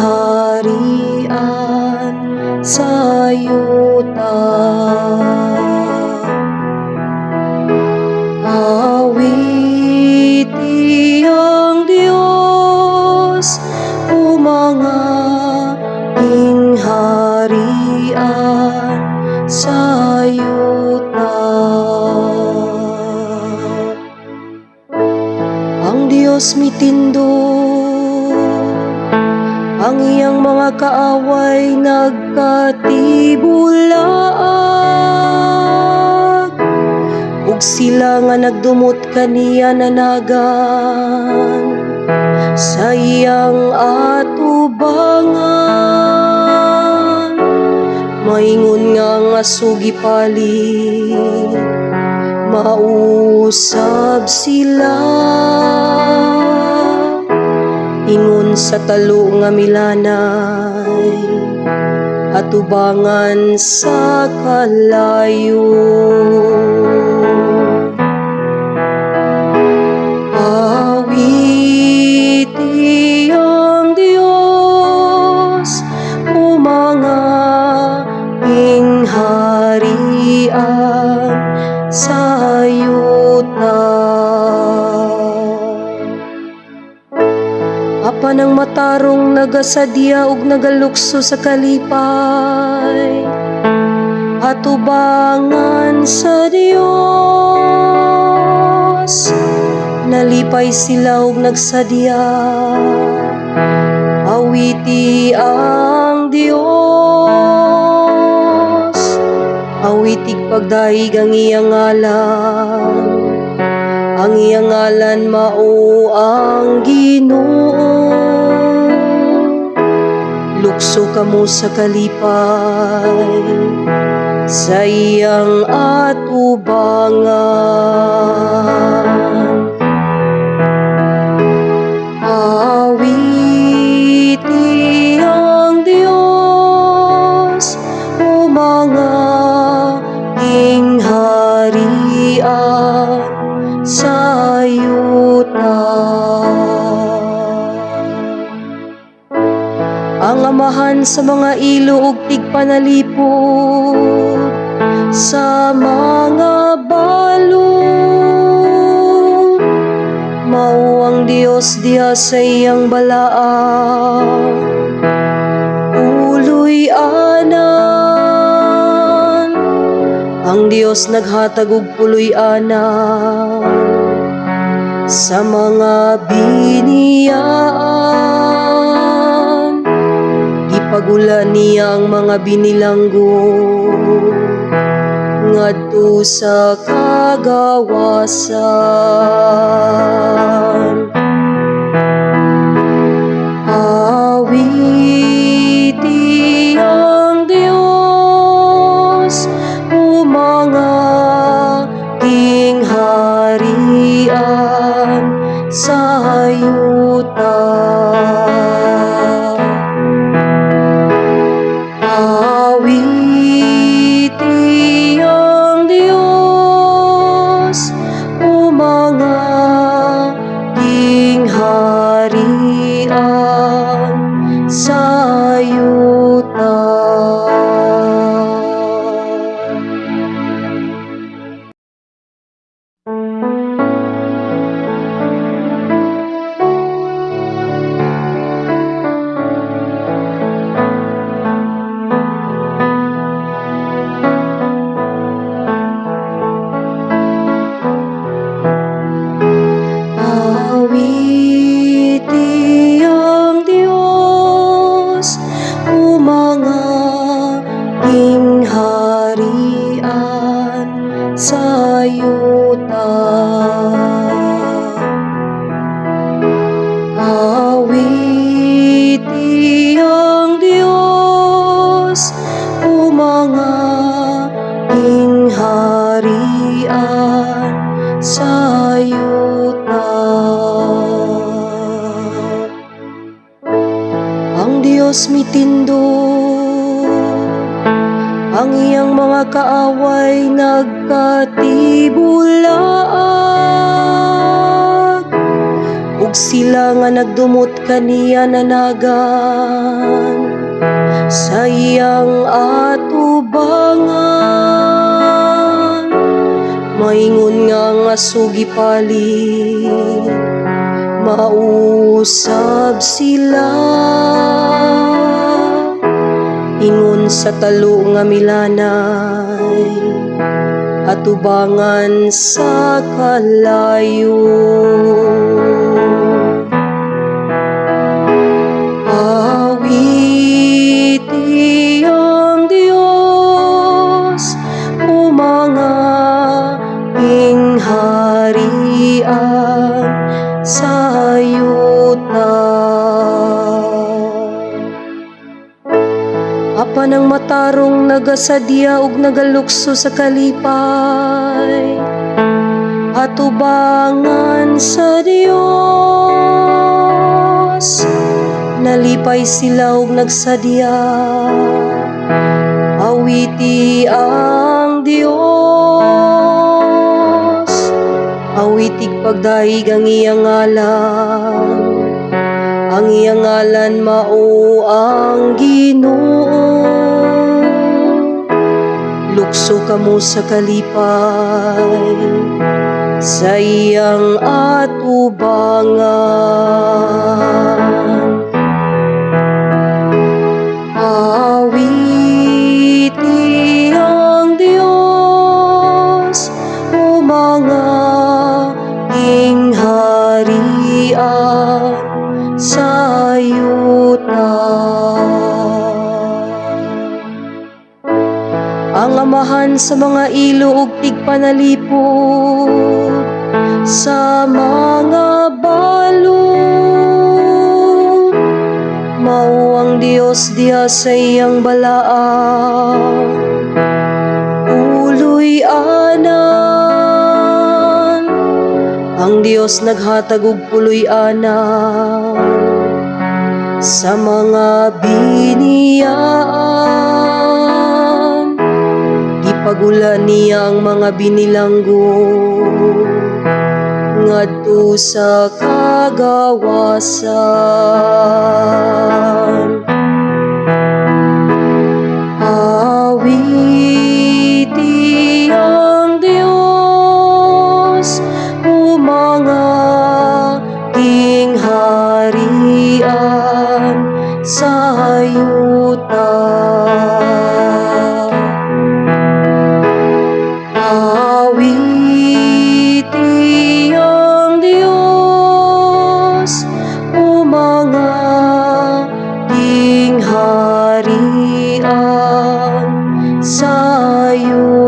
harian sa yuta. Awiti ang Diyos, o mga harian sa yuta. Ang Diyos mitindo, ang iyang mga kaaway nagkatibulaag, ug sila nga nagdumot kaniya nanagan sa iyang atubangan. Maingon nga sugipali, mausab sila. Ingon sa talo nga milanay, atubangan sa kalayo. Awiti ang Diyos, o mga harian sa yuta. Apan ang matarong nagasadya ug nagalukso sa kalipay, atubangan sa Dios. Nalipay sila ug nagsadya, awiti ang Dios. Awitig pagdaig ang iyang ngalan, ang iyang ngalan mao ang Ginoo. Lukso kamo sa kalipay, sa iyang atubangan. Awiti ang Diyos, o mga harian sa yuta. Ang amahan sa mga ilo ug tigpanalipod, sa mga balod, mao ang Dios diha sa iyang balaan. Uloy anan, ang Dios naghatag og puloy-anan sa mga biniyaan. Gipagula niya ang mga binilanggo ngadto sa kagawasan. Awiti ang Diyos, o mga harian sa yuta. Awiti ang Diyos, o mga harian sa yuta. Awiti ang Diyos, o mga harian sa yuta. Awiti ang Diyos, o mga harian sa yuta. Ang Diyos mitindo, ang iyang mga kaaway nagkatibulaag, ug sila nga nagdumot kaniya nanagan sa iyang atubangan. Maingon nga sugi palit, mausab sila. Ingon sa talo nga milanay, atubangan sa kalayo. Awiti ang Diyos, o mga ingharian sa yuta. Apan ang matarong nagasadya ug nagalukso sa kalipay, atubangan sa Dios. Nalipay sila ug nagsadya, awiti ang Dios. Awitig pagdaig ang iyang ngalan, ang iyang ngalan mao ang Ginoo. Lukso kamo sa kalipay, sa iyang atubangan. Awiti ang Diyos, o mga ingharian sa yuta. Ang amahan sa mga ilo ug tigpanalipod, sa mga balod, mao ang Dios diha sa iyang balaan. Uloy anan, ang Dios naghatag og puloy-anan sa mga biniyaan. Gipagulan niya ang mga binilanggo ngadto sa kagawasan. Awiti ang Diyos, o mga ingharian sa yuta. Awiti ang Diyos, o mga ingharian sa yuta.